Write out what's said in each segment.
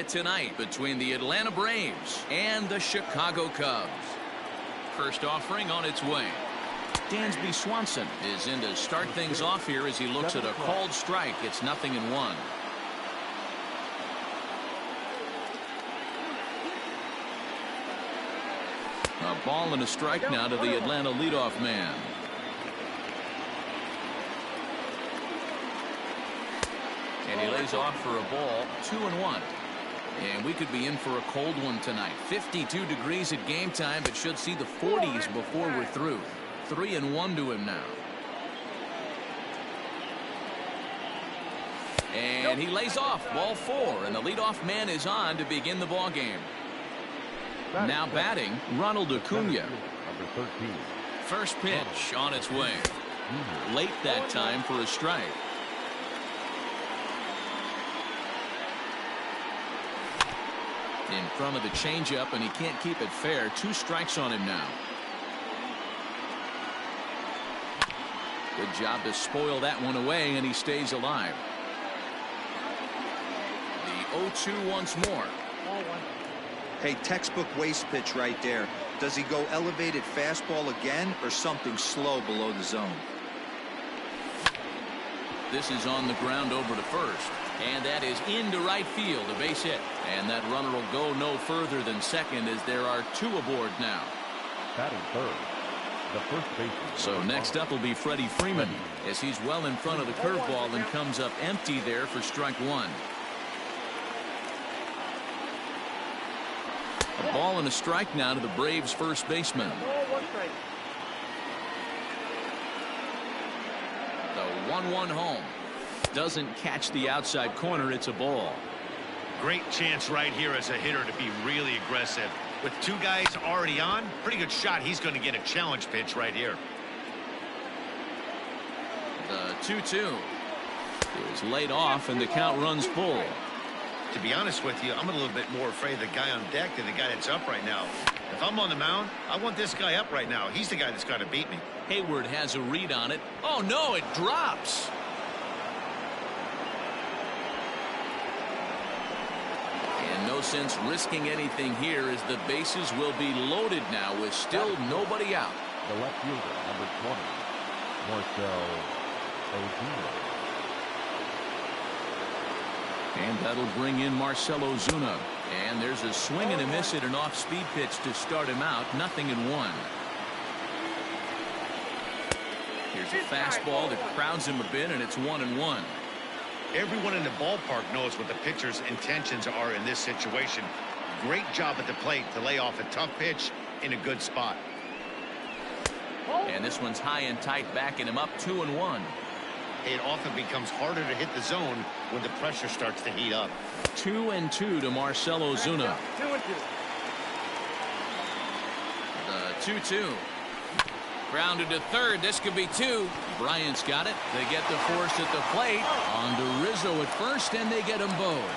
Tonight between the Atlanta Braves and the Chicago Cubs. First offering on its way. Dansby Swanson is in to start things off here as he looks at a called strike. It's 0-1. A ball and a strike now to the Atlanta leadoff man. And he lays off for a ball, 2-1. And we could be in for a cold one tonight. 52 degrees at game time, but should see the 40s before we're through. 3-1 to him now. And he lays off, ball 4, and the leadoff man is on to begin the ball game. Now batting, Ronald Acuna. First pitch on its way. Late that time for a strike. In front of the changeup, and he can't keep it fair. 2 strikes on him now. Good job to spoil that one away, and he stays alive. The 0-2 once more. Hey, textbook waste pitch right there. Does he go elevated fastball again or something slow below the zone? This is on the ground over to first. And that is into right field, a base hit. And that runner will go no further than second as there are 2 aboard now. Batting third, the first baseman. So next up will be Freddie Freeman as he's well in front of the curveball and comes up empty there for strike 1. A ball and a strike now to the Braves first baseman. The 1-1 home. Doesn't catch the outside corner. It's a ball. Great chance right here as a hitter to be really aggressive. With 2 guys already on, pretty good shot. He's going to get a challenge pitch right here. The 2-2 is laid off and the count runs full. To be honest with you, I'm a little bit more afraid of the guy on deck than the guy that's up right now. If I'm on the mound, I want this guy up right now. He's the guy that's got to beat me. Hayward has a read on it. Oh no, it drops. No sense risking anything here as the bases will be loaded now with still nobody out. The left fielder, number 20, Marcell Ozuna. And that'll bring in Marcell Ozuna. And there's a swing and a miss at an off-speed pitch to start him out. 0-1. Here's a fastball that crowds him a bit, and it's 1-1. Everyone in the ballpark knows what the pitcher's intentions are in this situation. Great job at the plate to lay off a tough pitch in a good spot. And this one's high and tight, backing him up. 2-1. It often becomes harder to hit the zone when the pressure starts to heat up. 2-2 to Marcell Ozuna. 2-2. The 2-2. Grounded to third. This could be 2. Bryant's got it. They get the force at the plate. On to Rizzo at first, and they get them both.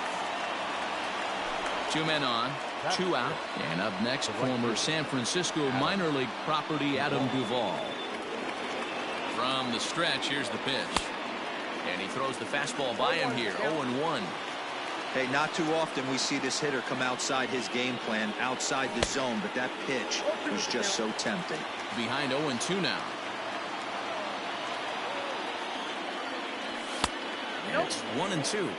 2 men on, 2 out. And up next, former San Francisco minor league property Adam Duvall. From the stretch, here's the pitch. And he throws the fastball by him here. 0-1. Hey, not too often we see this hitter come outside his game plan, outside the zone, but that pitch was just so tempting. Behind 0-2 now. And it's 1-2.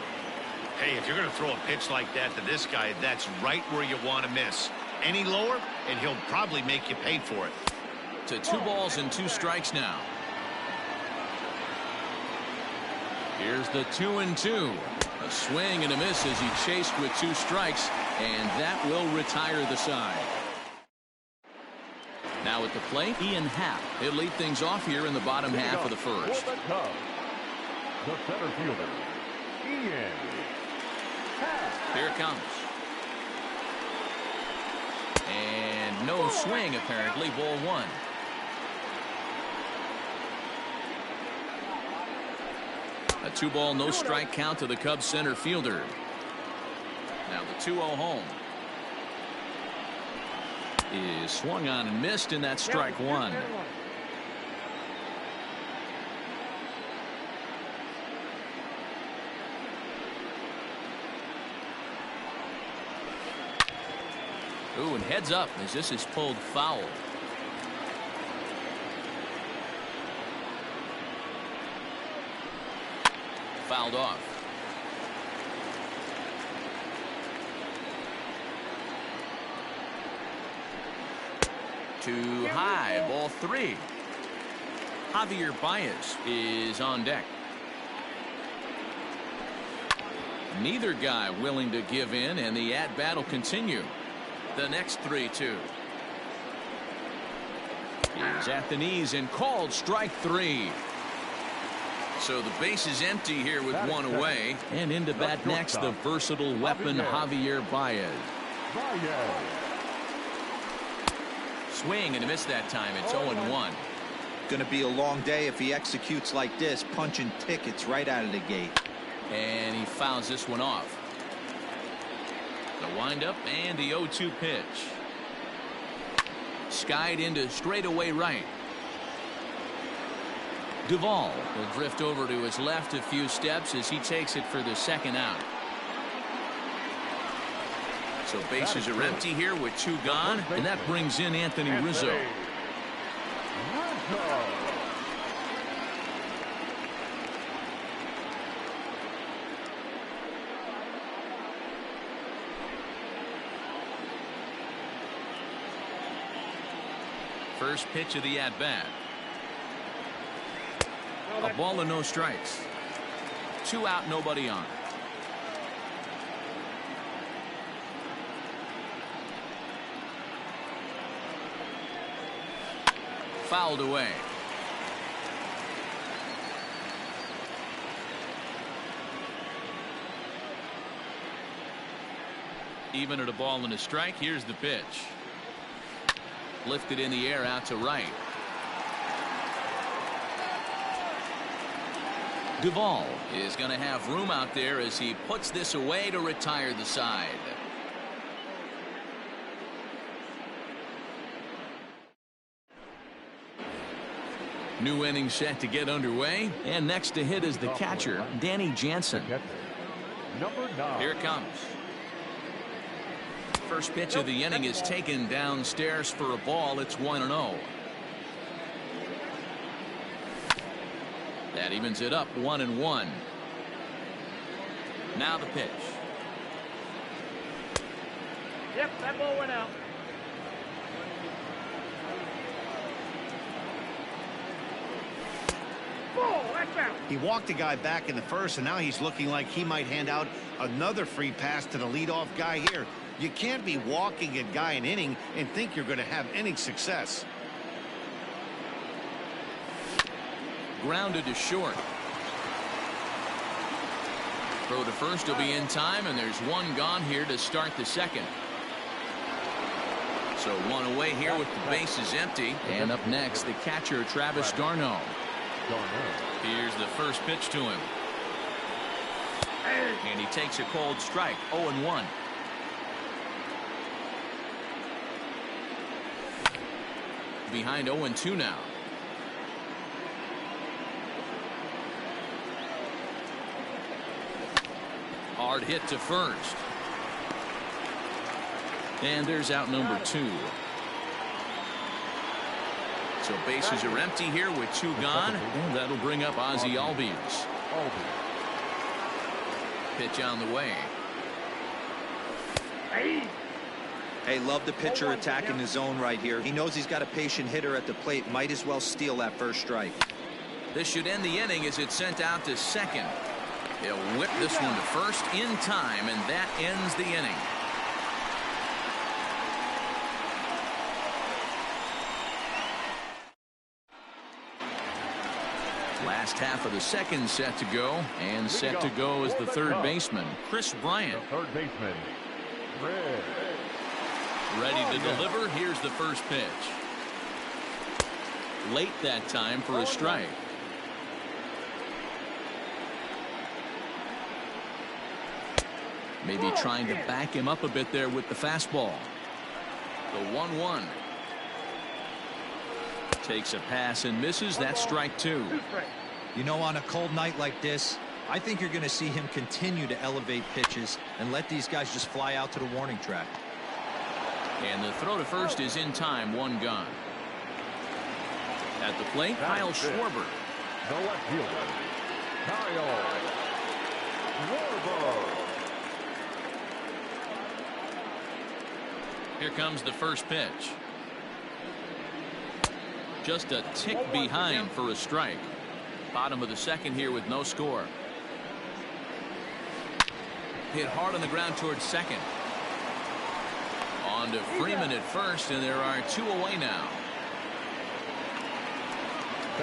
Hey, if you're going to throw a pitch like that to this guy, that's right where you want to miss. Any lower, and he'll probably make you pay for it. To 2 balls and 2 strikes now. Here's the 2-2. A swing and a miss as he chased with 2 strikes, and that will retire the side. Now at the plate, Ian Happ. He'll lead things off here in the bottom half of the first. The center fielder, Ian Happ. Here it comes. And no swing, apparently. Ball 1. A 2-ball, no strike count to the Cubs center fielder. Now the 2-0 home. Is swung on and missed, and that's strike 1. Ooh, and heads up as this is pulled foul. Fouled off. Too high, ball 3. Javier Baez is on deck. Neither guy willing to give in, and the at-bat will continue. The next 3-2. He's at the knees and called strike 3. So the base is empty here with one away. And into bat next, the versatile weapon Javier Baez. Swing and a miss that time. It's 0-1. Going to be a long day if he executes like this, punching tickets right out of the gate. And he fouls this one off. The windup and the 0-2 pitch. Skied into straightaway right. Duvall will drift over to his left a few steps as he takes it for the second out. So bases are empty here with 2 gone, and that brings in Anthony Rizzo. First pitch of the at-bat. A ball and no strikes. 2 out, nobody on. Fouled away. Even at a ball and a strike, here's the pitch. Lifted in the air out to right. Duvall is going to have room out there as he puts this away to retire the side. New inning set to get underway, and next to hit is the catcher, Danny Jansen. Here it comes. First pitch of the inning is taken downstairs for a ball. It's 1-0. That evens it up 1-1. Now the pitch. Yep, that ball went out. He walked a guy back in the first, and now he's looking like he might hand out another free pass to the leadoff guy here. You can't be walking a guy an inning and think you're going to have any success. Grounded to short. Throw to first will be in time, and there's 1 gone here to start the second. So 1 away here with the bases empty. And up next, the catcher, Travis d'Arnaud. Here's the first pitch to him. And he takes a cold strike. 0-1. Behind 0-2 now. Hard hit to first. And there's out number 2. So bases are empty here with 2 gone. And that'll bring up Ozzie Albies. Pitch on the way. Hey, love the pitcher attacking the zone right here. He knows he's got a patient hitter at the plate. Might as well steal that first strike. This should end the inning as it's sent out to second. He'll whip this one to first in time, and that ends the inning. Last half of the second set to go, and set to go is the third baseman, Chris Bryant. Third baseman, Chris. Ready to deliver. Here's the first pitch. Late that time for a strike. Maybe trying to back him up a bit there with the fastball. The 1-1. Takes a pass and misses. That's strike 2. You know, on a cold night like this, I think you're going to see him continue to elevate pitches and let these guys just fly out to the warning track. And the throw to first is in time, one gone. At the plate, Kyle Schwarber. The left fielder, Kyle Schwarber. Here comes the first pitch. Just a tick behind for a strike. Bottom of the second here with no score. Hit hard on the ground towards second. On to Freeman at first, and there are two away now.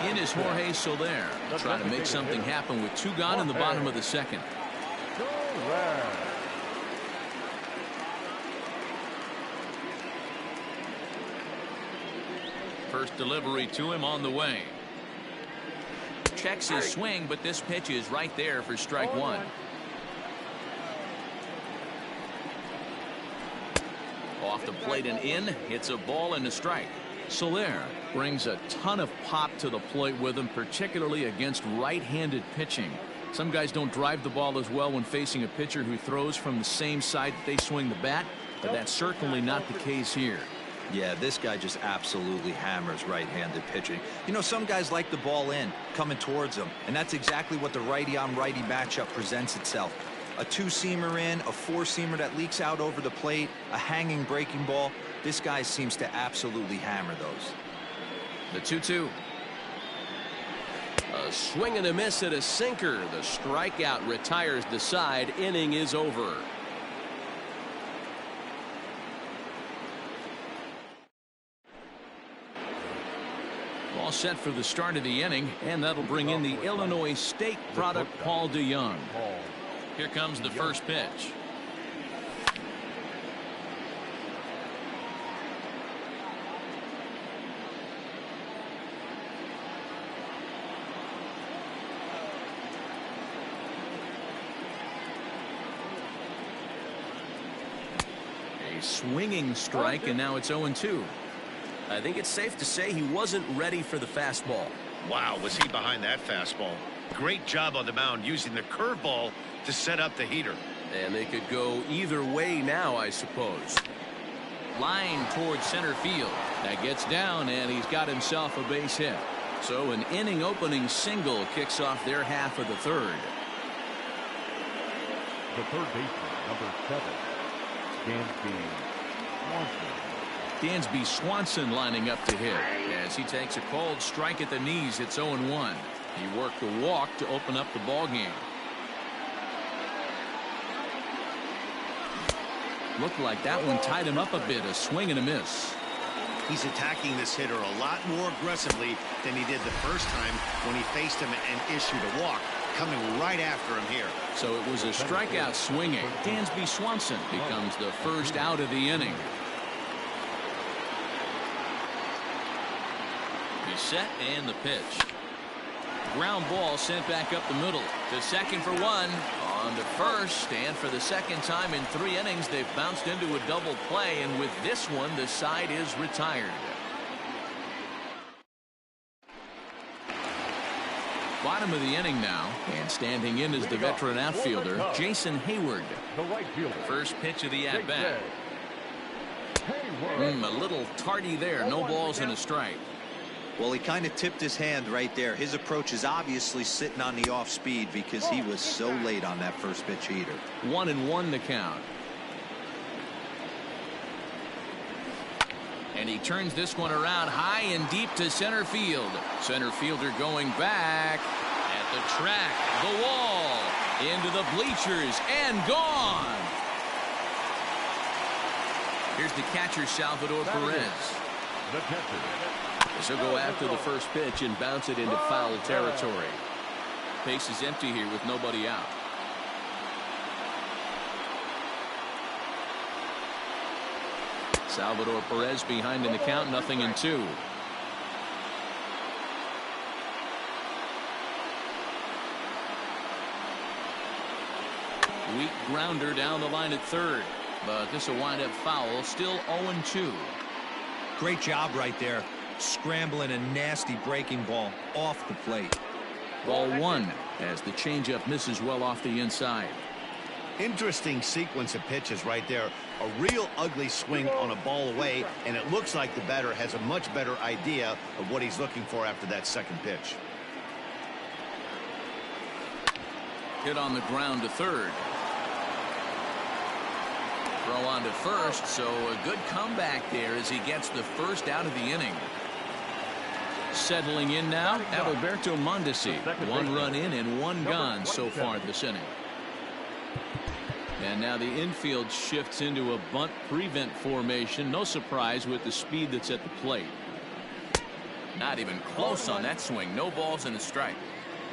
In is Jorge Soler, trying to make something happen with two gone in the bottom of the second. First delivery to him on the way. Checks his swing, but this pitch is right there for strike one. Off the plate and in, hits a ball and a strike. Soler brings a ton of pop to the plate with him, particularly against right-handed pitching. Some guys don't drive the ball as well when facing a pitcher who throws from the same side that they swing the bat, but that's certainly not the case here. Yeah, this guy just absolutely hammers right-handed pitching. You know, some guys like the ball in, coming towards them, and that's exactly what the righty-on-righty matchup presents itself. A two-seamer in, a four-seamer that leaks out over the plate, a hanging breaking ball. This guy seems to absolutely hammer those. The 2-2. A swing and a miss at a sinker. The strikeout retires the side. Inning is over. All set for the start of the inning, and that'll bring in the Illinois State product, Paul DeYoung. Here comes the first pitch. A swinging strike, and now it's 0-2. I think it's safe to say he wasn't ready for the fastball. Wow, was he behind that fastball? Great job on the mound using the curveball to set up the heater. And they could go either way now, I suppose. Line towards center field. That gets down, and he's got himself a base hit. So an inning opening single kicks off their half of the third. The third baseman, number 7, Dansby Swanson. Dansby Swanson lining up to hit as he takes a called strike at the knees. It's 0-1. He worked the walk to open up the ball game. Looked like that one tied him up a bit. A swing and a miss. He's attacking this hitter a lot more aggressively than he did the first time when he faced him and issued a walk, coming right after him here. So it was a strikeout swinging. Dansby Swanson becomes the first out of the inning. He's set, and the pitch. Ground ball sent back up the middle. To second for one. On to first, and for the second time in 3 innings, they've bounced into a double play, and with this one, the side is retired. Bottom of the inning now, and standing in is the veteran outfielder, Jason Hayward. The right fielder. First pitch of the at-bat. A little tardy there. No balls and a strike. Well, he kind of tipped his hand right there. His approach is obviously sitting on the off speed because he was so late on that first pitch heater. 1-1 the count. And he turns this one around high and deep to center field. Center fielder going back at the track, the wall, into the bleachers, and gone. Here's the catcher, Salvador Perez. The catcher. So go after the first pitch and bounce it into foul territory. Base is empty here with nobody out. Salvador Perez behind in the count, 0-2. Weak grounder down the line at third, but this will wind up foul. Still 0-2. Great job right there. Scrambling a nasty breaking ball off the plate. Ball 1 as the changeup misses well off the inside. Interesting sequence of pitches right there. A real ugly swing on a ball away, and it looks like the batter has a much better idea of what he's looking for after that second pitch. Hit on the ground to third. Throw on to first, so a good comeback there as he gets the first out of the inning. Settling in now, Adalberto Mondesi. 1 run in and 1 gone so far this inning. And now the infield shifts into a bunt prevent formation. No surprise with the speed that's at the plate. Not even close on that swing. No balls and a strike.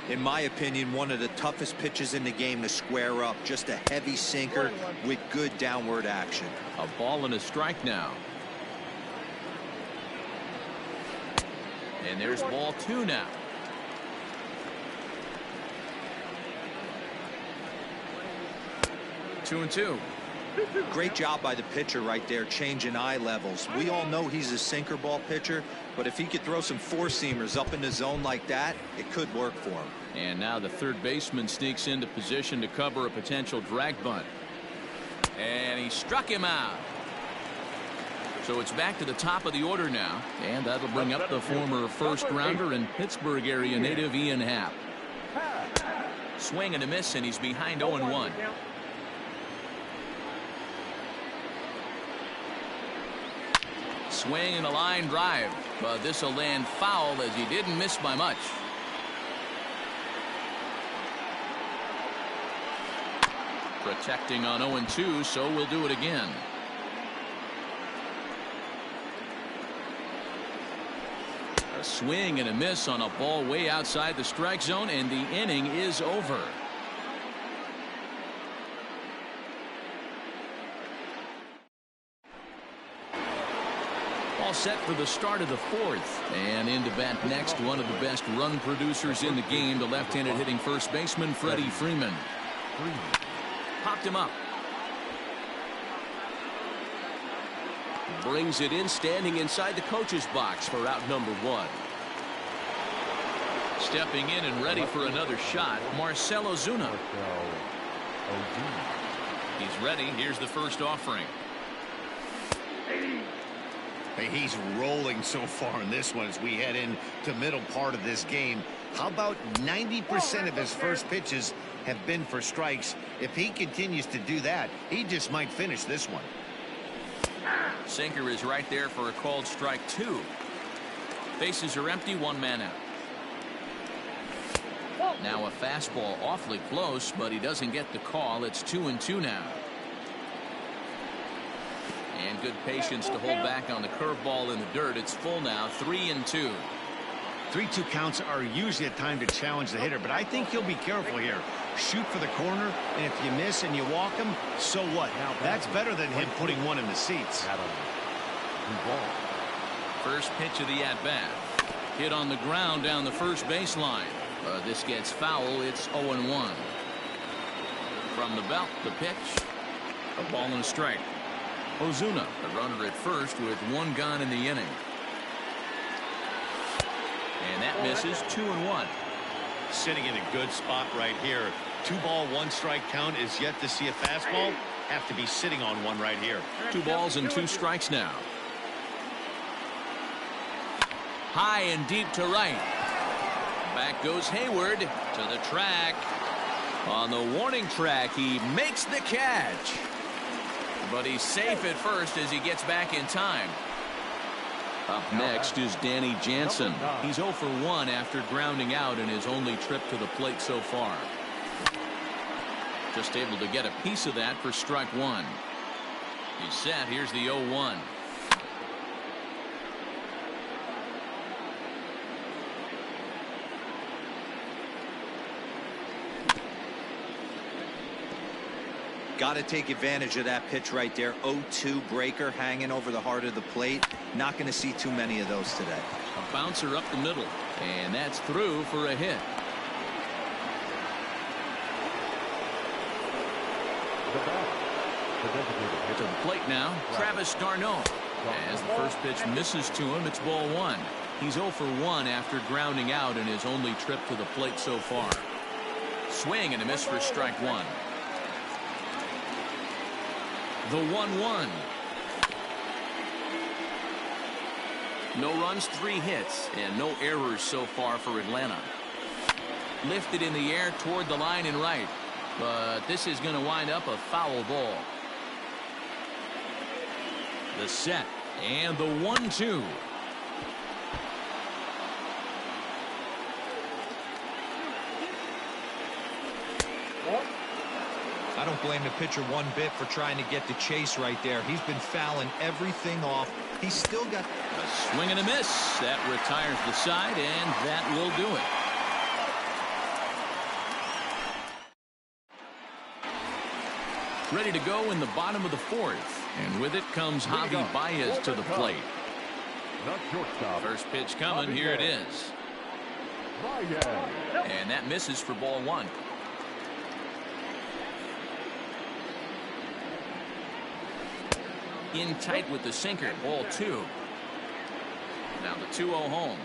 In my opinion, one of the toughest pitches in the game to square up. Just a heavy sinker with good downward action. A ball and a strike now. And there's ball 2 now. Two and two. Great job by the pitcher right there, changing eye levels. We all know he's a sinker ball pitcher, but if he could throw some four-seamers up in the zone like that, it could work for him. And now the third baseman sneaks into position to cover a potential drag bunt. And he struck him out. So it's back to the top of the order now, and that'll bring up the former first-rounder and Pittsburgh area native Ian Happ. Swing and a miss, and he's behind 0-1. Swing and a line drive, but this will land foul as he didn't miss by much. Protecting on 0-2, so we'll do it again. A swing and a miss on a ball way outside the strike zone, and the inning is over. All set for the start of the fourth. And into bat next, one of the best run producers in the game, the left-handed hitting first baseman, Freddie Freeman. Popped him up. Brings it in, standing inside the coach's box for out number 1. Stepping in and ready for another shot, Marcell Ozuna. He's ready. Here's the first offering. Hey, he's rolling so far in this one as we head into middle part of this game. How about 90% of his first pitches have been for strikes? If he continues to do that, he just might finish this one. Sinker is right there for a called strike 2. Bases are empty, 1 man out. Now a fastball awfully close, but he doesn't get the call. It's 2-2 now. And good patience to hold back on the curveball in the dirt. It's full now, 3-2. 3-2 counts are usually a time to challenge the hitter, but I think he'll be careful here. Shoot for the corner, and if you miss and you walk him, so what? That's better than him putting one in the seats. First pitch of the at-bat. Hit on the ground down the first baseline. This gets foul. It's 0-1. From the belt, the pitch. A ball and a strike. Ozuna, the runner at first with 1 gone in the inning. And that misses. 2-1. Sitting in a good spot right here. 2-ball, 1-strike count is yet to see a fastball. Have to be sitting on one right here. 2 balls and 2 strikes now. High and deep to right. Back goes Hayward to the track. On the warning track, he makes the catch. But he's safe at first as he gets back in time. Up next is Danny Jansen. He's 0 for 1 after grounding out in his only trip to the plate so far. Just able to get a piece of that for strike 1. He's set. Here's the 0-1. Got to take advantage of that pitch right there. 0-2 breaker hanging over the heart of the plate. Not going to see too many of those today. A bouncer up the middle, and that's through for a hit. To the plate now, Travis d'Arnaud. As the first pitch misses to him, it's ball 1. He's 0 for 1 after grounding out in his only trip to the plate so far. Swing and a miss for strike 1. The 1-1. No runs, 3 hits, and no errors so far for Atlanta. Lifted in the air toward the line and right, but this is going to wind up a foul ball. The set and the 1-2. I don't blame the pitcher one bit for trying to get the chase right there. He's been fouling everything off. He's still got a swing and a miss. That retires the side, and that will do it. Ready to go in the bottom of the 4th. And with it comes Javi Baez to the plate. First pitch coming. Here it is. And that misses for ball 1. In tight with the sinker, ball 2. Now the 2-0 home.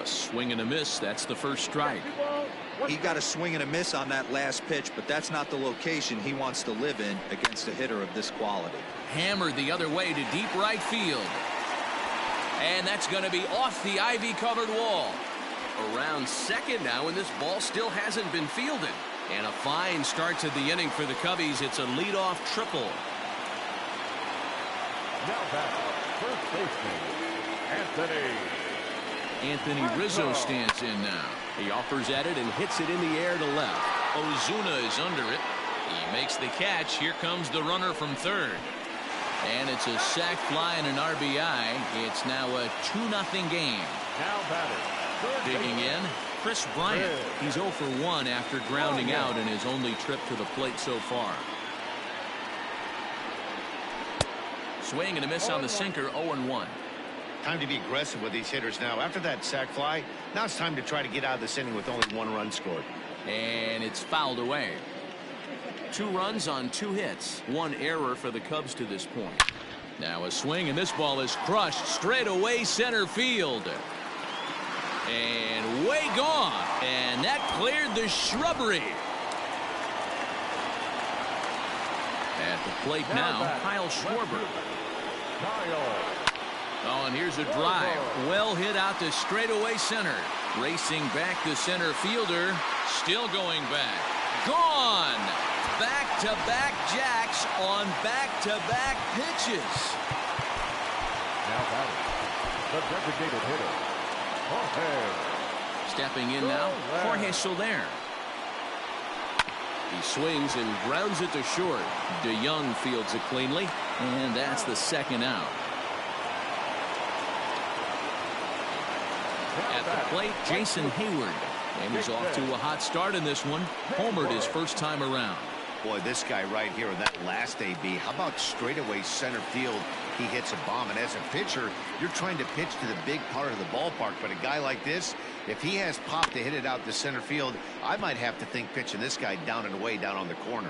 A swing and a miss. That's the first strike. He got a swing and a miss on that last pitch, but that's not the location he wants to live in against a hitter of this quality. Hammered the other way to deep right field. And that's going to be off the ivy-covered wall. Around second now, and this ball still hasn't been fielded. And a fine start to the inning for the Cubbies. It's a leadoff triple. Now back, first baseman, Anthony Rizzo stands in now. He offers at it and hits it in the air to left. Ozuna is under it. He makes the catch. Here comes the runner from third. And it's a sac fly and an RBI. It's now a 2-0 game. now batting. Digging in, Chris Bryant. He's 0 for 1 after grounding out in his only trip to the plate so far. Swing and a miss on the sinker, 0-1. Time to be aggressive with these hitters now. After that sac fly, now it's time to try to get out of this inning with only 1 run scored. And it's fouled away. 2 runs on 2 hits. 1 error for the Cubs to this point. Now a swing, and this ball is crushed straight away center field. And way gone. And that cleared the shrubbery. At the plate now, Kyle Schwarber. Oh, and here's a drive. Well hit out to straightaway center. Racing back the center fielder. Still going back. Gone. Back-to-back jacks on back-to-back pitches. Now batting, the designated hitter, Jorge. Stepping in now, Jorge Soler. He swings and grounds it to short. DeYoung fields it cleanly, and that's the 2nd out. At the plate, Jason Hayward. And he's off to a hot start in this one. Homered his first time around. Boy, this guy right here in that last AB, how about straightaway center field? He hits a bomb, and as a pitcher, you're trying to pitch to the big part of the ballpark, but a guy like this, if he has pop to hit it out to center field, I might have to think pitching this guy down and away down on the corner.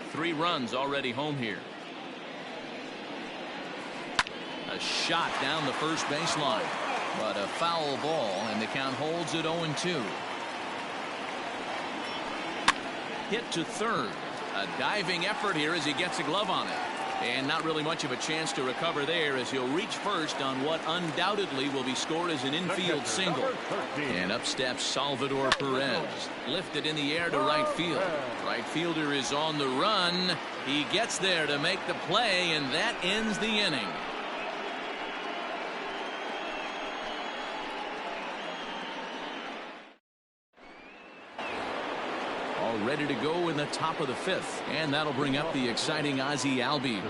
3 runs already home here. A shot down the first baseline, but a foul ball, and the count holds at 0-2. Hit to third. A diving effort here as he gets a glove on it. And not really much of a chance to recover there as he'll reach first on what undoubtedly will be scored as an infield single. And up steps Salvador Perez. Lifted in the air to right field. Right fielder is on the run. He gets there to make the play, and that ends the inning. Ready to go in the top of the 5th, and that'll bring up the exciting Ozzie Albies.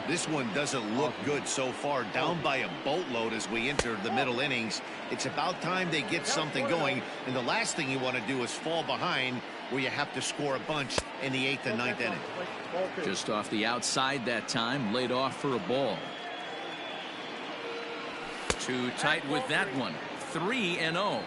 This one doesn't look good so far. Down by a boatload as we enter the middle innings. It's about time they get something going, and the last thing you want to do is fall behind where you have to score a bunch in the 8th and 9th inning. Just off the outside that time, laid off for a ball. Too tight with that one. 3-0.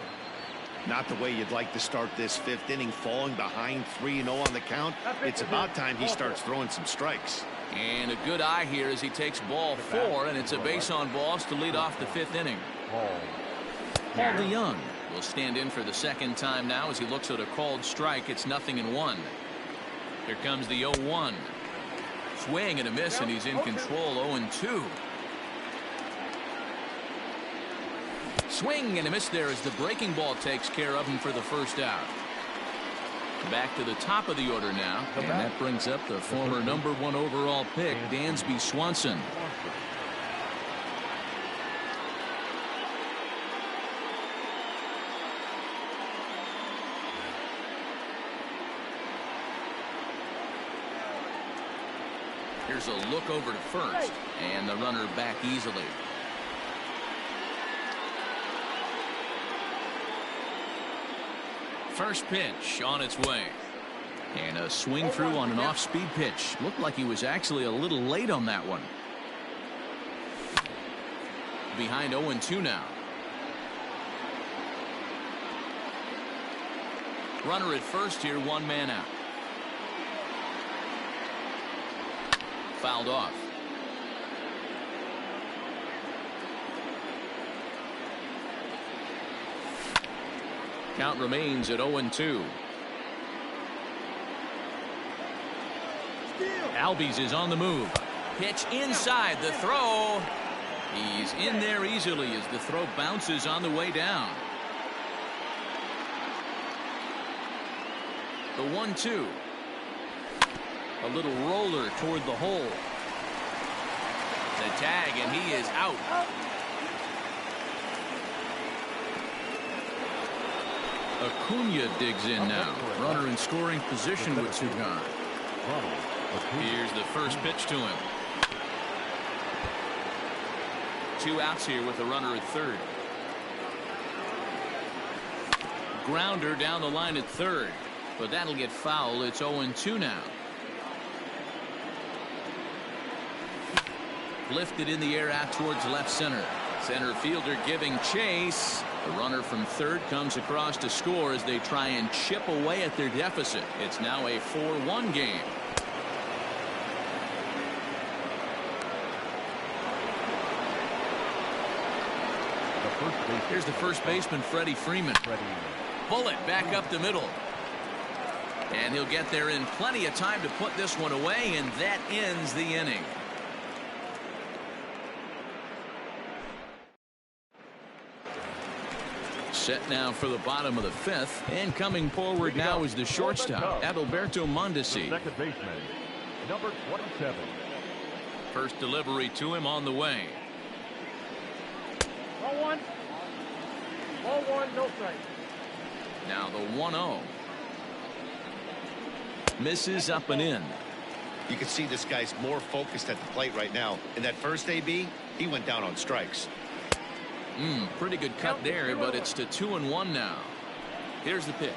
Not the way you'd like to start this 5th inning, falling behind 3-0 on the count. It's about time he starts throwing some strikes. And a good eye here as he takes ball 4, and it's a base on balls to lead off the 5th inning. Paul DeYoung will stand in for the 2nd time now as he looks at a called strike. It's 0-1. Here comes the 0-1. Swing and a miss, and he's in control. 0-2. Swing and a miss there as the breaking ball takes care of him for the first out. Back to the top of the order now, and that brings up the former #1 overall pick, Dansby Swanson. Here's a look over to first, and the runner back easily. First pitch on its way. And a swing through on an off-speed pitch. Looked like he was actually a little late on that one. Behind 0-2 now. Runner at first here, 1 man out. Fouled off. Count remains at 0-2. Albies is on the move. Pitch inside. The throw. He's in there easily as the throw bounces on the way down. The 1-2. A little roller toward the hole. The tag, and he is out. Acuna digs in now. Runner in scoring position with 2 gone. Here's the first pitch to him. 2 outs here with a runner at third. Grounder down the line at third, but that'll get foul. It's 0-2 now. Lifted in the air out towards left center. Center fielder giving chase. The runner from third comes across to score as they try and chip away at their deficit. It's now a 4-1 game. Here's the first baseman, Freddie Freeman. Bullet back up the middle. And he'll get there in plenty of time to put this one away, and that ends the inning. Set now for the bottom of the 5th, and coming forward now is the shortstop, Adalberto Mondesi. Second baseman, number 27. First delivery to him on the way. 1-1. 1-1, no strike. Now the 1-0. Misses up and in. You can see this guy's more focused at the plate right now. In that first AB, he went down on strikes. Pretty good cut there, but it's to 2-1 now. Here's the pitch.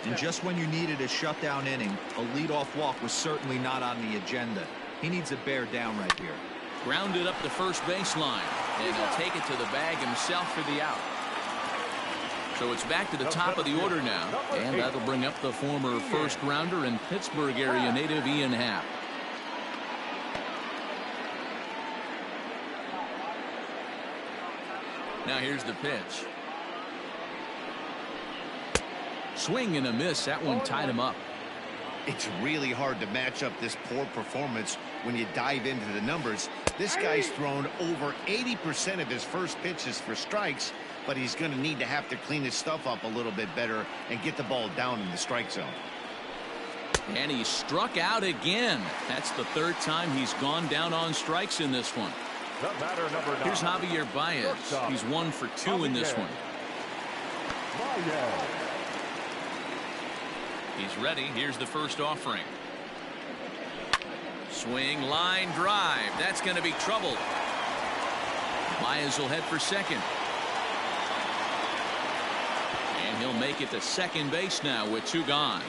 And just when you needed a shutdown inning, a leadoff walk was certainly not on the agenda. He needs a bear down right here. Grounded up the first baseline, and he'll take it to the bag himself for the out. So it's back to the top of the order now, and that'll bring up the former first rounder and Pittsburgh area native Ian Happ. Now here's the pitch. Swing and a miss. That one tied him up. It's really hard to match up this poor performance when you dive into the numbers. This guy's thrown over 80% of his first pitches for strikes, but he's going to need to have to clean his stuff up a little bit better and get the ball down in the strike zone. And he struck out again. That's the 3rd time he's gone down on strikes in this one. Here's Javier Baez. He's 1 for 2 in this one. He's ready. Here's the first offering. Swing, line drive. That's going to be trouble. Baez will head for second. And he'll make it to second base now with 2 gone.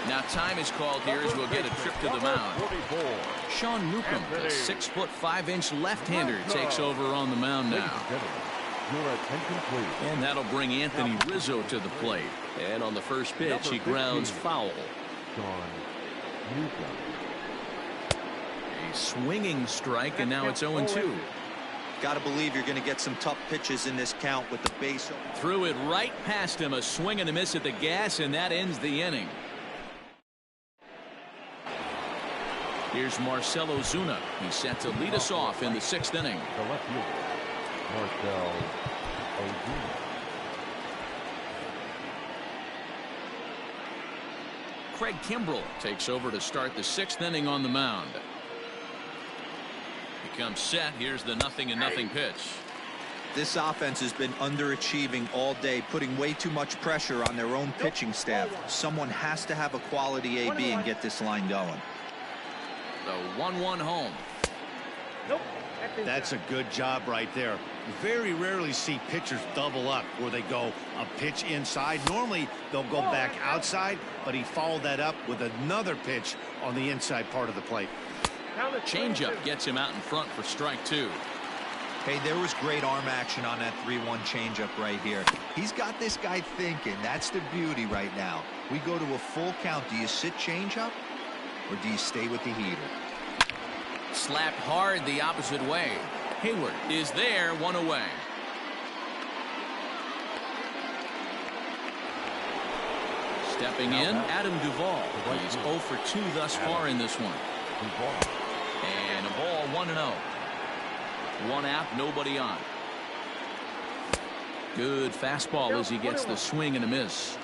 Now time is called here as we'll get a trip to the mound. Sean Newcomb, the 6'5" left-hander, takes over on the mound now. And that'll bring Anthony Rizzo to the plate. And on the first pitch, he grounds foul. A swinging strike, and now it's 0-2. Got to believe you're going to get some tough pitches in this count with the base. Threw it right past him, a swing and a miss at the gas, and that ends the inning. Here's Marcell Ozuna. He's set to lead us off in the 6th inning. The left fielder, Marcell Ozuna. Craig Kimbrell takes over to start the 6th inning on the mound. He comes set. Here's the 0-0 pitch. This offense has been underachieving all day, putting way too much pressure on their own pitching staff. Someone has to have a quality AB and get this line going. The 1-1 home. Nope. That's a good job right there. Very rarely see pitchers double up where they go a pitch inside. Normally they'll go back outside, but he followed that up with another pitch on the inside part of the plate. Changeup gets him out in front for strike 2. Hey, there was great arm action on that 3-1 changeup right here. He's got this guy thinking. That's the beauty right now. We go to a full count. Do you sit changeup or do you stay with the heater? Slapped hard the opposite way. Hayward is there, 1 away. Stepping in, Adam Duvall. He's 0 for 2 thus far in this one. And a ball, 1-0. 1 out, nobody on. Good fastball as he gets the swing and a miss.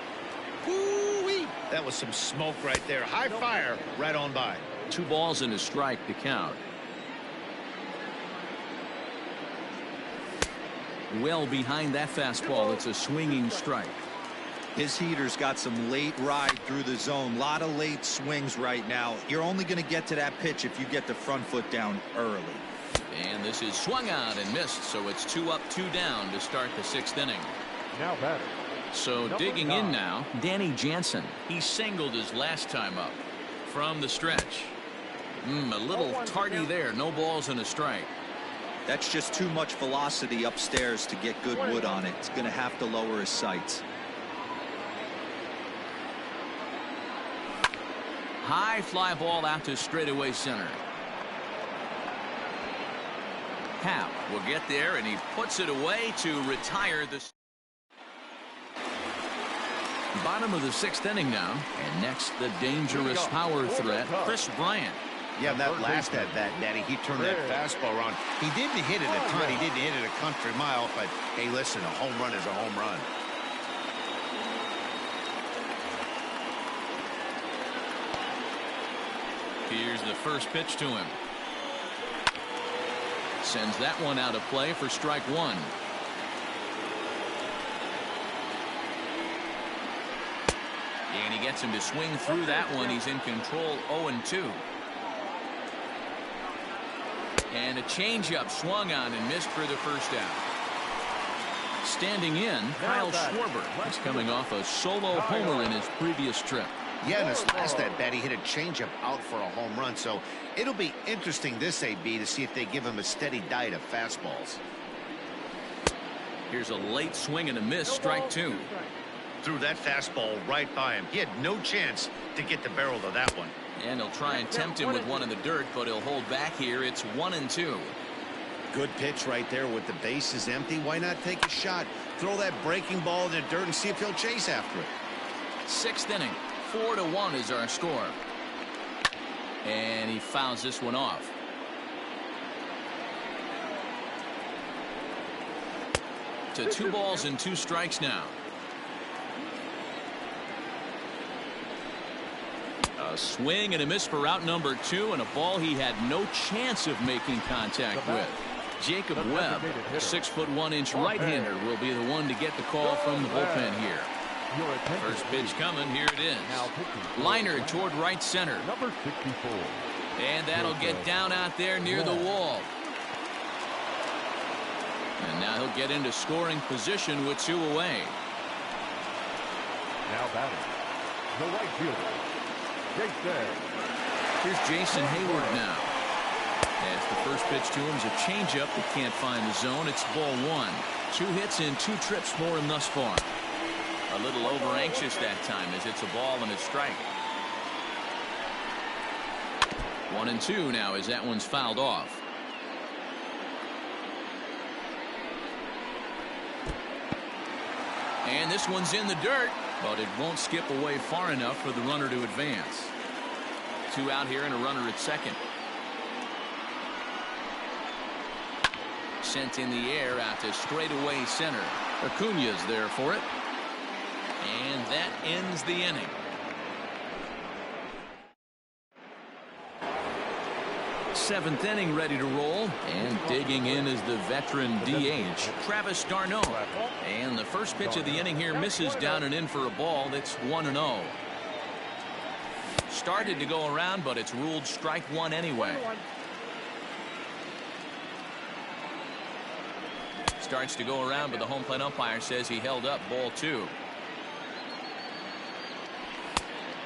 Woo-wee. That was some smoke right there. High fire right on by. 2 balls and a strike to count. Well behind that fastball. It's a swinging strike. His heater's got some late ride through the zone. A lot of late swings right now. You're only going to get to that pitch if you get the front foot down early. And this is swung out and missed, so it's 2 up, 2 down to start the 6th inning. Now batter. So digging in now, Danny Jansen. He singled his last time up from the stretch. A little tardy there. No balls and a strike. That's just too much velocity upstairs to get good wood on it. It's going to have to lower his sights. High fly ball out to straightaway center. Happ will get there, and he puts it away to retire the bottom of the 6th inning now. And next, the dangerous power threat, Chris Bryant. Yeah, that last at bat, Daddy, he turned that fastball around. He didn't hit it a ton. He didn't hit it a country mile, but hey, listen, a home run is a home run. Here's the first pitch to him. Sends that one out of play for strike 1. And he gets him to swing through that one. He's in control, 0-2. And a changeup swung on and missed for the first out. Standing in, Kyle Schwarber. He's coming off a solo homer in his previous trip. Yeah, in his last at bat, he hit a changeup out for a home run. So it'll be interesting this AB to see if they give him a steady diet of fastballs. Here's a late swing and a miss, strike 2. Threw that fastball right by him. He had no chance to get the barrel to that one. And he'll try and tempt him with one in the dirt, but he'll hold back here. It's 1-2. Good pitch right there with the bases empty. Why not take a shot? Throw that breaking ball in the dirt and see if he'll chase after it. 6th inning. 4-1 is our score. And he fouls this one off. To 2 balls and 2 strikes now. A swing and a miss for out number 2, and a ball he had no chance of making contact with. Jacob Webb, a 6'1" right-hander, will be the one to get the call from the bullpen here. First pitch coming. Here it is. Liner toward right center. Number 64. And that'll get down out there near the wall. And now he'll get into scoring position with 2 away. Now batting. The right fielder, Jason. Here's Jason Hayward now. As the first pitch to him is a changeup that can't find the zone. It's ball 1. 2 hits and 2 trips for him thus far. A little over anxious that time as it's a ball and a strike. 1-2 now as that one's fouled off. And this one's in the dirt, but it won't skip away far enough for the runner to advance. 2 out here and a runner at second. Sent in the air out to straightaway center. Acuna's there for it. And that ends the inning. Seventh inning ready to roll, and digging in is the veteran DH, Travis d'Arnaud. And the first pitch of the inning here misses down and in for a ball. That's 1-0. Started to go around, but it's ruled strike one anyway. Starts to go around, but the home plate umpire says he held up ball 2.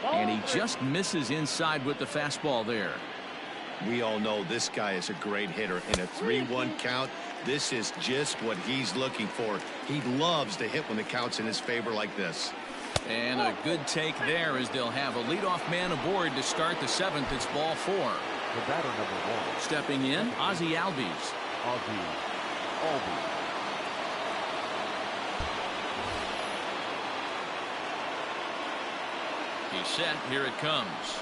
And he just misses inside with the fastball there. We all know this guy is a great hitter. In a 3-1 count, this is just what he's looking for. He loves to hit when the count's in his favor like this. And a good take there as they'll have a leadoff man aboard to start the 7th. It's ball 4. The batter number 1. Stepping in, Ozzie Albies. Albies. He's set. Here it comes.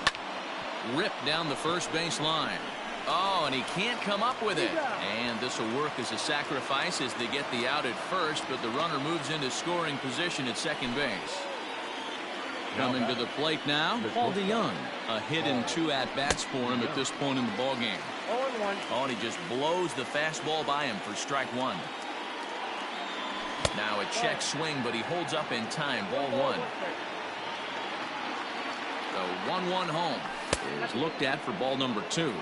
Ripped down the first base line. Oh, and he can't come up with it. And this will work as a sacrifice as they get the out at first, but the runner moves into scoring position at second base. Coming to the plate now, Paul DeYoung. A hit in 2 at-bats for him at this point in the ballgame. Oh, and he just blows the fastball by him for strike 1. Now a check swing, but he holds up in time. Ball 1. The 1-1 home is looked at for ball number 2.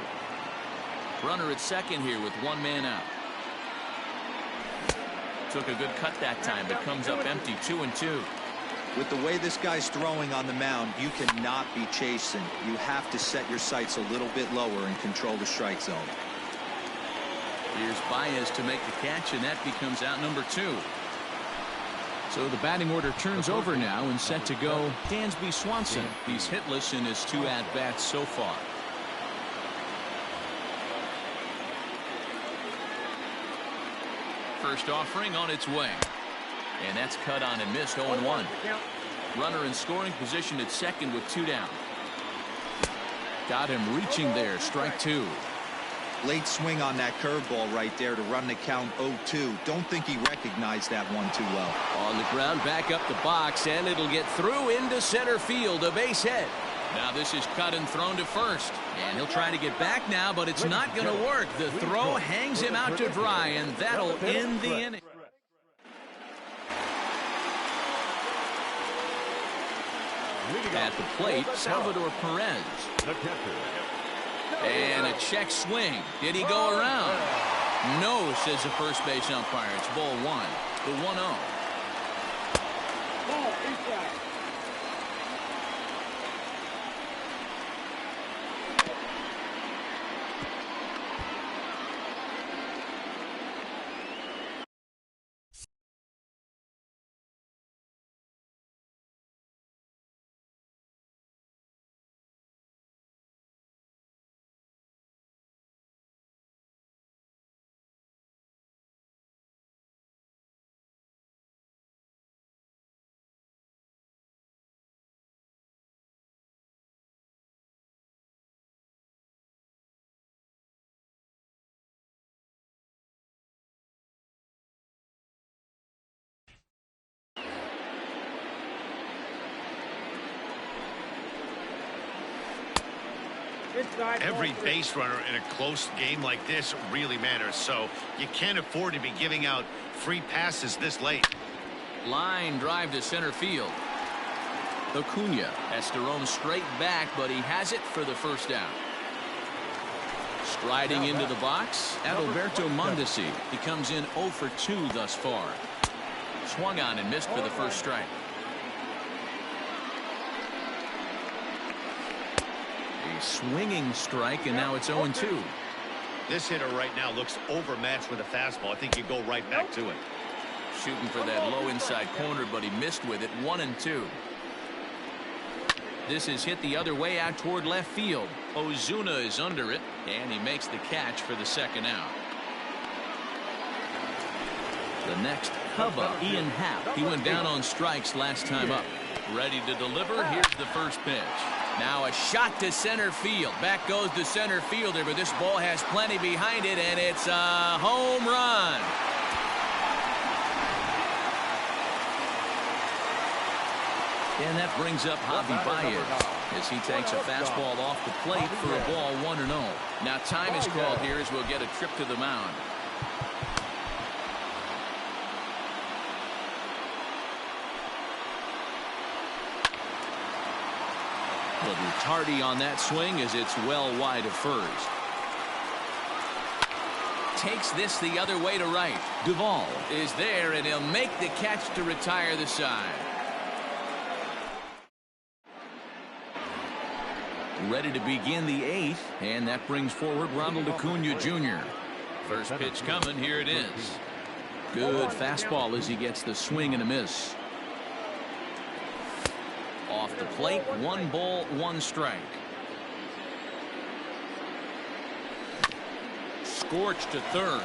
Runner at second here with 1 man out. Took a good cut that time, but comes up empty. 2-2. With the way this guy's throwing on the mound, you cannot be chasing. You have to set your sights a little bit lower and control the strike zone. Here's Baez to make the catch, and that becomes out number 2. So the batting order turns over now and set to go Dansby Swanson. He's hitless in his 2 at-bats so far. First offering on its way. And that's cut on and missed. 0-1. Runner in scoring position at second with 2 down. Got him reaching there. Strike 2. Late swing on that curveball right there to run the count 0-2. Don't think he recognized that one too well. On the ground, back up the box, and it'll get through into center field. A base hit. Now this is cut and thrown to first. And he'll try to get back now, but it's not going to work. The throw hangs him out to dry, and that'll end the inning. At the plate, Salvador Perez. And a check swing. Did he go around? No, says the first base umpire. It's ball 1. The 1-0. Every base runner in a close game like this really matters, so you can't afford to be giving out free passes this late. Line drive to center field. Acuna has to roam straight back, but he has it for the first down. Striding into the box, Adalberto Mondesi. He comes in 0 for 2 thus far. Swung on and missed for the first strike. A swinging strike, and now it's 0-2. This hitter right now looks overmatched with a fastball. I think you go right back to it. Shooting for that low inside corner, but he missed with it. 1-2. This is hit the other way out toward left field. Ozuna is under it, and he makes the catch for the second out. The next Cubba, Ian Happ. He went down on strikes last time up. Ready to deliver. Here's the first pitch. Now a shot to center field. Back goes the center fielder, but this ball has plenty behind it, and it's a home run. And that brings up Javi Baez as he takes a fastball off the plate for a ball 1-0. Now time is called here as we'll get a trip to the mound. Will be tardy on that swing as it's well wide of first. Takes this the other way to right. Duvall is there, and he'll make the catch to retire the side. Ready to begin the 8th, and that brings forward Ronald Acuna Jr. First pitch coming. Here it is. Good fastball as he gets the swing and a miss. Off the plate, 1 ball, 1 strike. Scorched to third.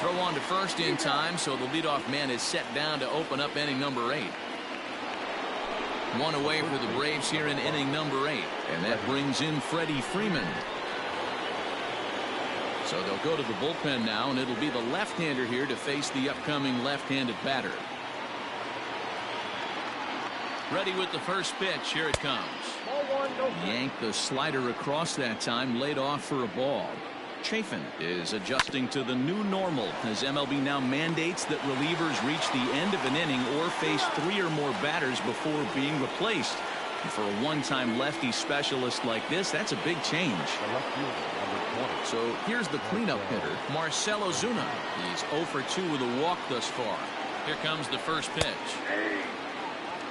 Throw on to first in time, so the leadoff man is set down to open up inning number 8. 1 away for the Braves here in inning number 8, and that brings in Freddie Freeman. So they'll go to the bullpen now, and it'll be the left-hander here to face the upcoming left-handed batter. Ready with the first pitch. Here it comes. Yanked the slider across that time, laid off for a ball. Chafin is adjusting to the new normal as MLB now mandates that relievers reach the end of an inning or face 3 or more batters before being replaced. And for a one-time lefty specialist like this, that's a big change. So here's the cleanup hitter, Marcell Ozuna. He's 0 for 2 with a walk thus far. Here comes the first pitch.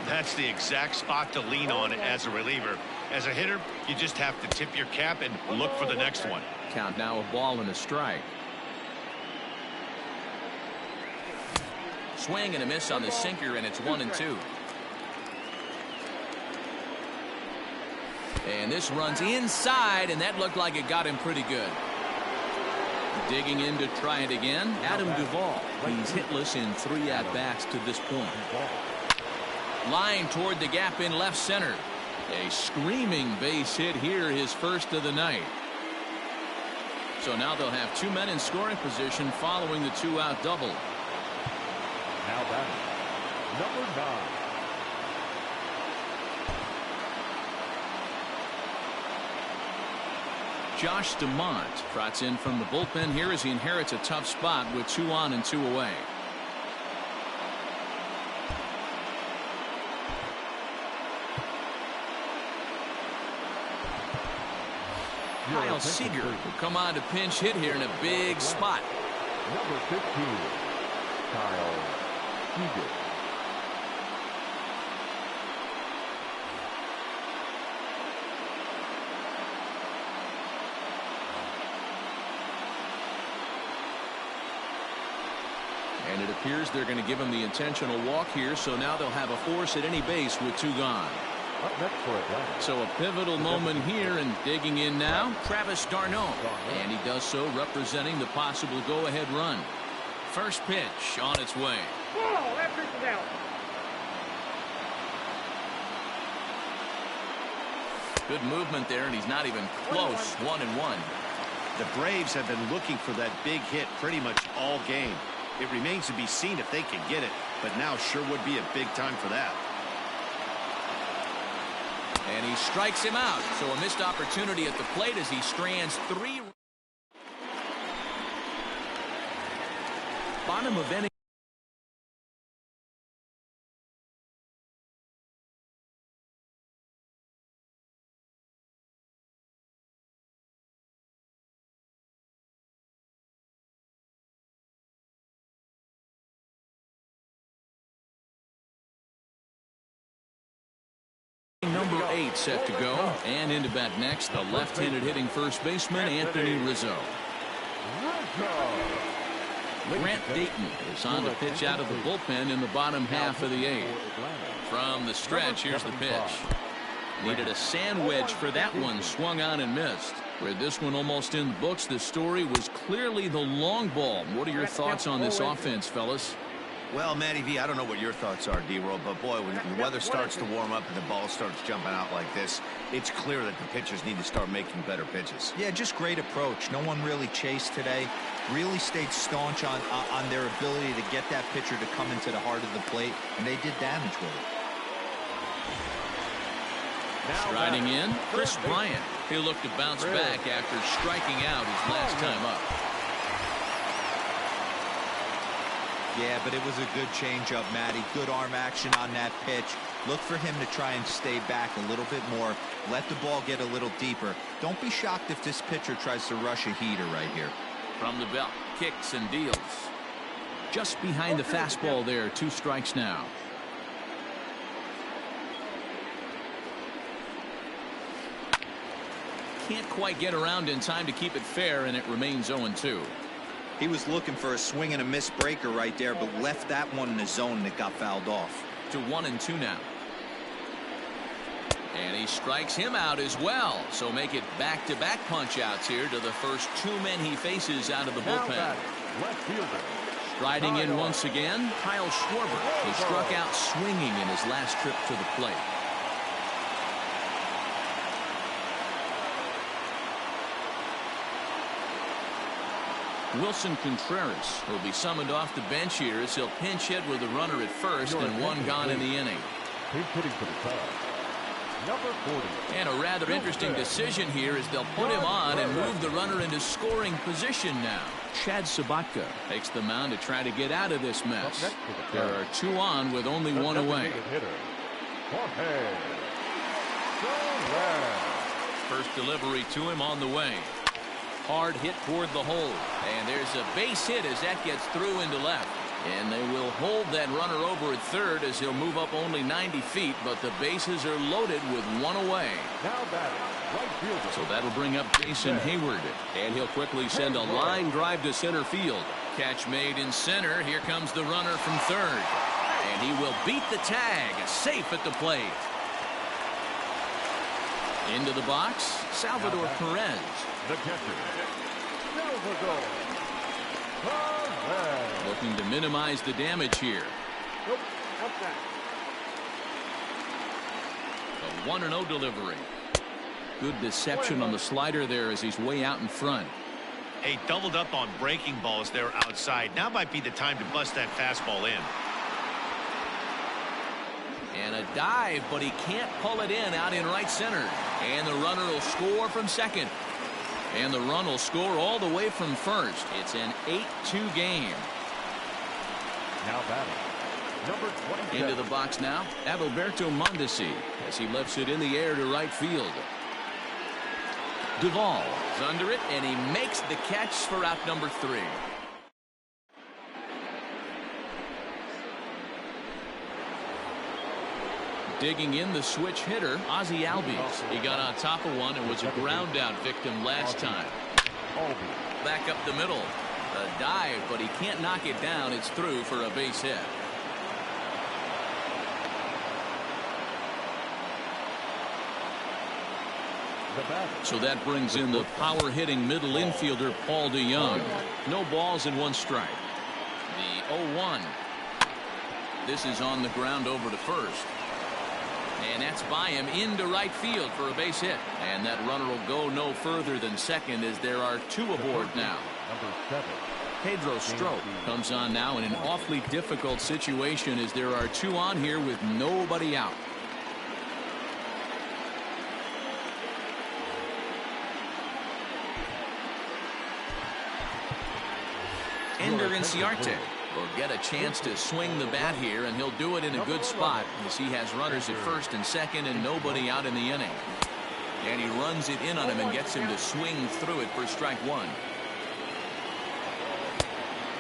That's the exact spot to lean on as a reliever. As a hitter, you just have to tip your cap and look for the next one. Count now, a ball and a strike. Swing and a miss on the sinker, and it's 1-2. And this runs inside, and that looked like it got him pretty good. Digging in to try it again, Adam Duvall. He's hitless in 3 at-bats to this point. Line toward the gap in left center. A screaming base hit here, his first of the night. So now they'll have 2 men in scoring position following the 2-out double. Now batting, number 9. Josh DeMont trots in from the bullpen here as he inherits a tough spot with 2 on and 2 away. Kyle Seager will come on to pinch hit here in a big spot. Number 15, Kyle Seager. And it appears they're going to give him the intentional walk here, so now they'll have a force at any base with 2 gone. Up next for Atlanta. So a pivotal moment here, and digging in now, Travis d'Arnaud. And he does so representing the possible go-ahead run. First pitch on its way. Whoa, that pitch is out. Good movement there, and he's not even close. 1-1. The Braves have been looking for that big hit pretty much all game. It remains to be seen if they can get it, but now sure would be a big time for that. And he strikes him out. So a missed opportunity at the plate as he strands 3. Bottom of inning. Number 8 set to go, and into bat next, the left-handed hitting first baseman Anthony Rizzo. Grant Dayton is on to pitch out of the bullpen in the bottom half of the 8th. From the stretch, here's the pitch. Needed a sand wedge for that one, swung on and missed. With this one almost in the books, the story was clearly the long ball. What are your thoughts on this offense, fellas? Well, Matty V, I don't know what your thoughts are, D-Roll, but boy, when the weather starts to warm up and the ball starts jumping out like this, it's clear that the pitchers need to start making better pitches. Yeah, just great approach. No one really chased today. Really stayed staunch on their ability to get that pitcher to come into the heart of the plate, and they did damage with it. Striding in, Chris Bryant. He'll look to bounce back after striking out his last time up. Yeah, but it was a good changeup, Matty. Good arm action on that pitch. Look for him to try and stay back a little bit more. Let the ball get a little deeper. Don't be shocked if this pitcher tries to rush a heater right here. From the belt, kicks and deals. Just behind the fastball there, 2 strikes now. Can't quite get around in time to keep it fair, and it remains 0-2. He was looking for a swing and a miss breaker right there, but left that one in the zone that got fouled off. To 1-2 now. And he strikes him out as well. So make it back-to-back punch-outs here to the first 2 men he faces out of the bullpen. Striding in once again, Kyle Schwarber. He struck out swinging in his last trip to the plate. Wilson Contreras will be summoned off the bench here as he'll pinch hit with a runner at first and 1 gone in the inning. Hitting for the side. Number 40. And a rather interesting decision here as they'll put him on and move the runner into scoring position now. Chad Sabatka takes the mound to try to get out of this mess. There are 2 on with only 1 away. First delivery to him on the way. Hard hit toward the hole. And there's a base hit as that gets through into left. And they will hold that runner over at third as he'll move up only 90 feet, but the bases are loaded with 1 away. Now batting, right fielder. So that'll bring up Jason Hayward. And he'll quickly send a line drive to center field. Catch made in center. Here comes the runner from third. And he will beat the tag. Safe at the plate. Into the box, Salvador Perez. The catcher, Salvador. Looking to minimize the damage here. A 1-0 delivery. Good deception on the slider there as he's way out in front. Hey, doubled up on breaking balls there outside. Now might be the time to bust that fastball in. And a dive, but he can't pull it in out in right center. And the runner will score from second. And the run will score all the way from first. It's an 8-2 game. Now batting, number 27. Into the box now, Adalberto Mondesi as he lifts it in the air to right field. Duvall is under it, and he makes the catch for out number 3. Digging in the switch hitter, Ozzie Albies. He got on top of one and was a ground out victim last time. Back up the middle. A dive, but he can't knock it down. It's through for a base hit. So that brings in the power hitting middle infielder Paul DeYoung. No balls and 1 strike. The 0-1. This is on the ground over to first. And that's by him into right field for a base hit. And that runner will go no further than second as there are 2 aboard now. Number 7. Pedro Strop comes on now in an awfully difficult situation as there are 2 on here with nobody out. Ender Inciarte will get a chance to swing the bat here, and he'll do it in a good spot as he has runners at first and second and nobody out in the inning. And he runs it in on him and gets him to swing through it for strike 1.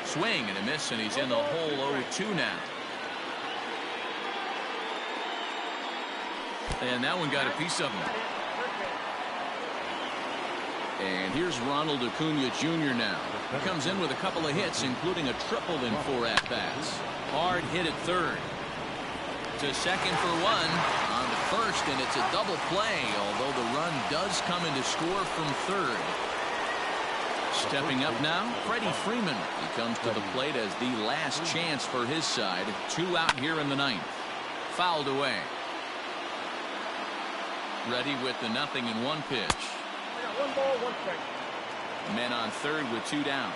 Swing and a miss, and he's in the hole 0-2 now. And that one got a piece of him. And here's Ronald Acuna Jr. now. He comes in with a couple of hits, including a triple in 4 at-bats. Hard hit at third. To second for 1. On to first first, and it's a double play, although the run does come in to score from third. Stepping up now, Freddie Freeman. He comes to the plate as the last chance for his side. 2 out here in the ninth. Fouled away. Ready with the 0-1 pitch. I got 1 ball, 1 strike. Men on third with 2 down.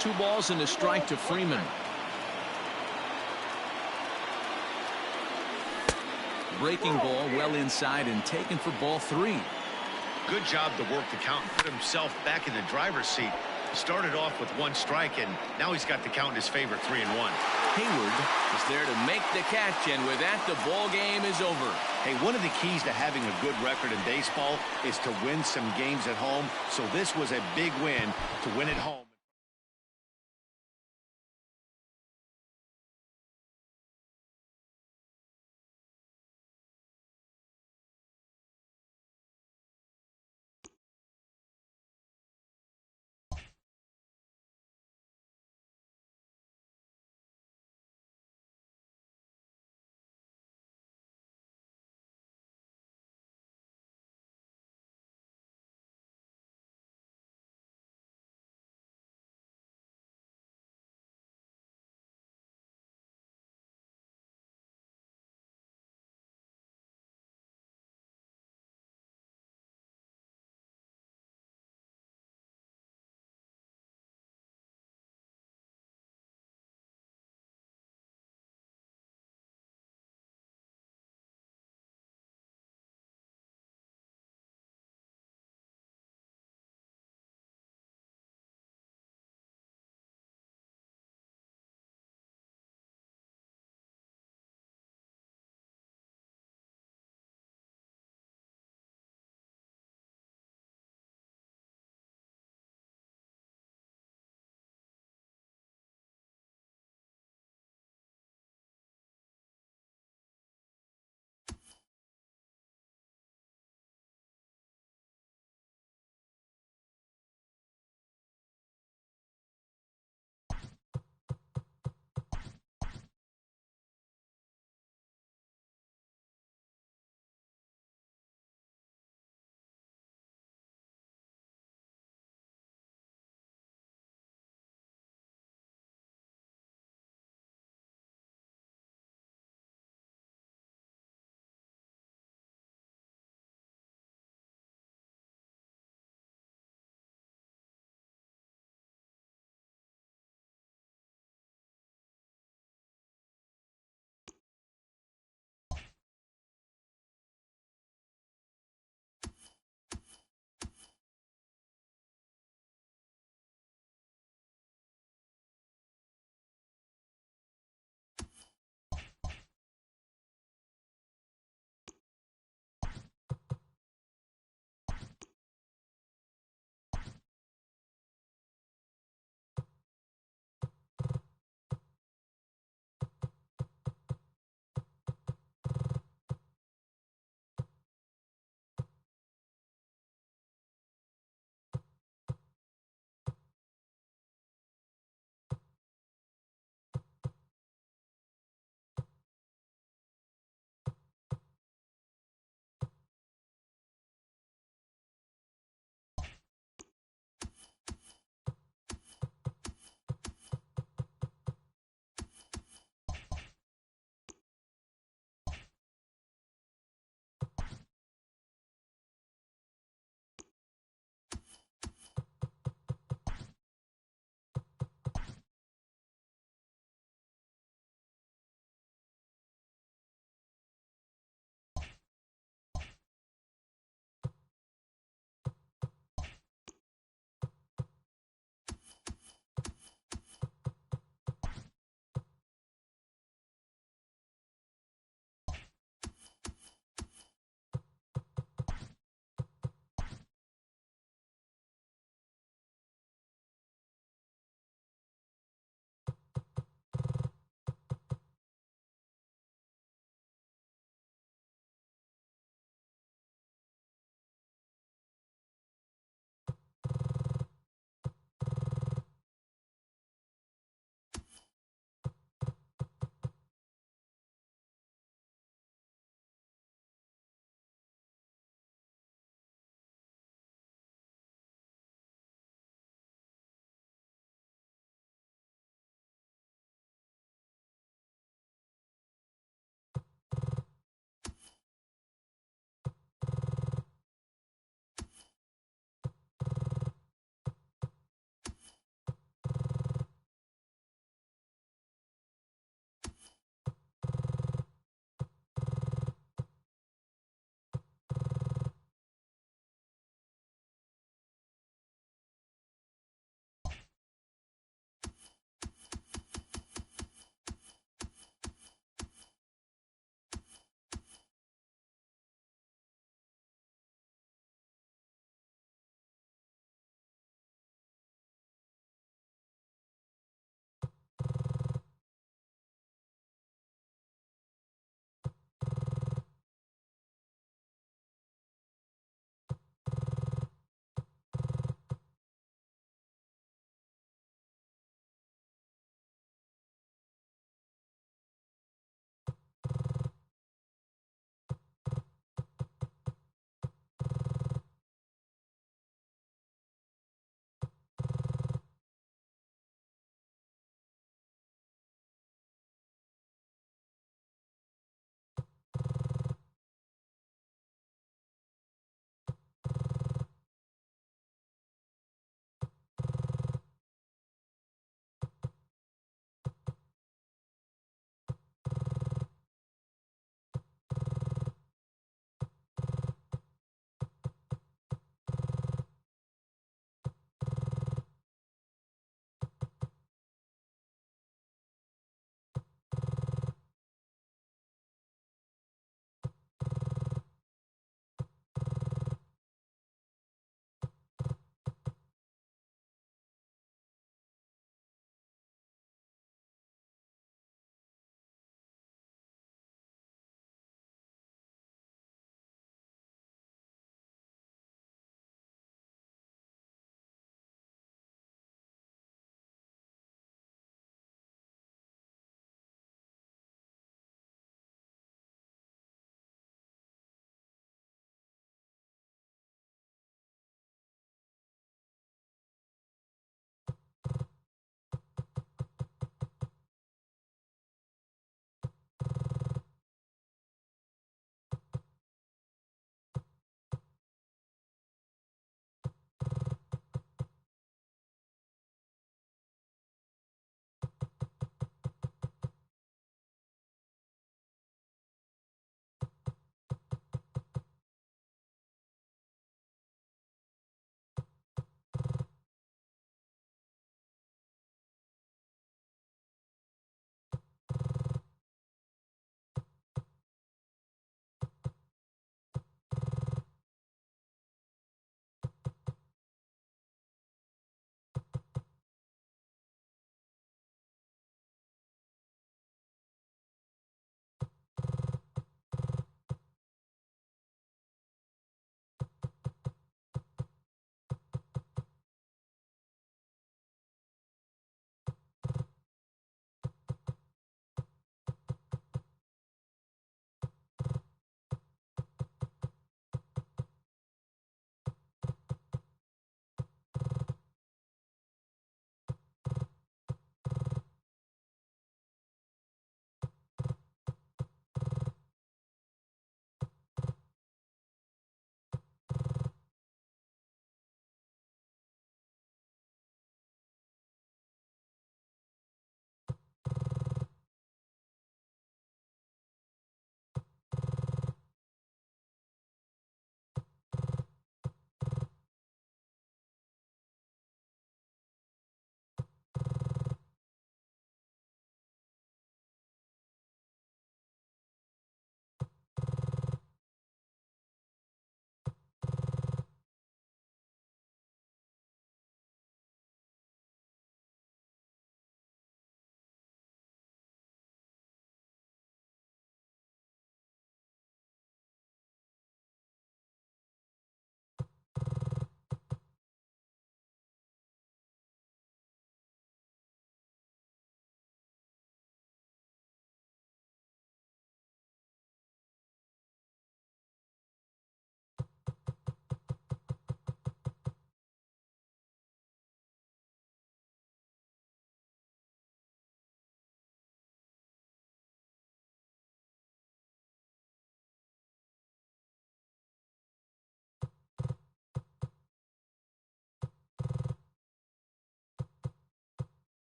2 balls and a strike to Freeman. Breaking ball well inside and taken for ball 3. Good job to work the count and put himself back in the driver's seat. Started off with 1 strike, and now he's got the count in his favor, 3-1. Hayward is there to make the catch, and with that, the ball game is over. Hey, one of the keys to having a good record in baseball is to win some games at home. So this was a big win to win at home.